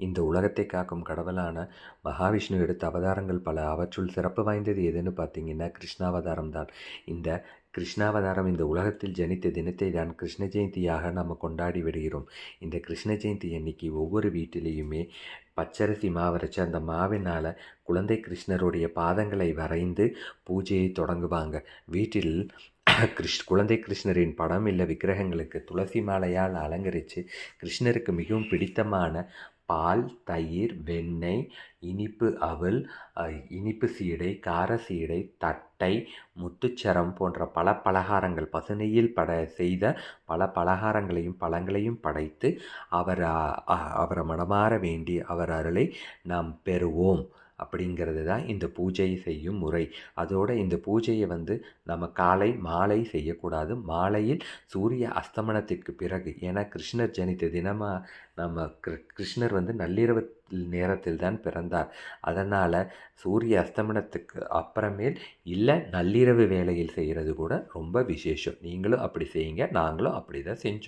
இந்த உலகத்தை காக்கும் கடவுளான மகாவிஷ்ணு எடுத்த அவதாரங்கள் பல. அவற்றுள் சிறப்பு வாய்ந்தது எதுன்னு பார்த்தீங்கன்னா கிருஷ்ணாவதாரம் தான். இந்த கிருஷ்ணாவதாரம் இந்த உலகத்தில் ஜனித்த தினத்தை தான் கிருஷ்ண ஜெயந்தியாக நம்ம கொண்டாடி விடுகிறோம். இந்த கிருஷ்ண ஜெயந்தி அன்னைக்கு ஒவ்வொரு வீட்டிலையுமே பச்சரிசி மாவரைச்சி அந்த மாவினால் குழந்தை கிருஷ்ணருடைய பாதங்களை வரைந்து பூஜையை தொடங்குவாங்க. வீட்டில் குழந்தை கிருஷ்ணரின் படம் இல்லை விக்கிரகங்களுக்கு துளசி மாலையால் அலங்கரித்து கிருஷ்ணருக்கு மிகவும் பிடித்தமான பால், தயிர், வெண்ணெய், இனிப்பு அவல், இனிப்பு சீடை, கார சீடை, தட்டை, முத்துச்சரம் போன்ற பல பலகாரங்கள் பசுநெய்யில் செய்த பல பலகாரங்களையும் பழங்களையும் படைத்து அவரை மனமாற வேண்டி அவர் அருளை நாம் பெறுவோம் அப்படிங்கிறது தான் இந்த பூஜை செய்யும் முறை. அதோடு இந்த பூஜையை நம்ம காலை மாலை செய்யக்கூடாது. மாலையில் சூரிய அஸ்தமனத்திற்கு பிறகு, ஏன்னா கிருஷ்ணர் ஜனித்த தினமாக நம்ம கிருஷ்ணர் நள்ளிரவு நேரத்தில் தான் பிறந்தார். அதனால் சூரிய அஸ்தமனத்துக்கு அப்புறமேல் இல்லை நள்ளிரவு வேளையில் செய்கிறது கூட ரொம்ப விசேஷம். நீங்களும் அப்படி செய்யுங்க, நாங்களும் அப்படி தான் செஞ்சோம்.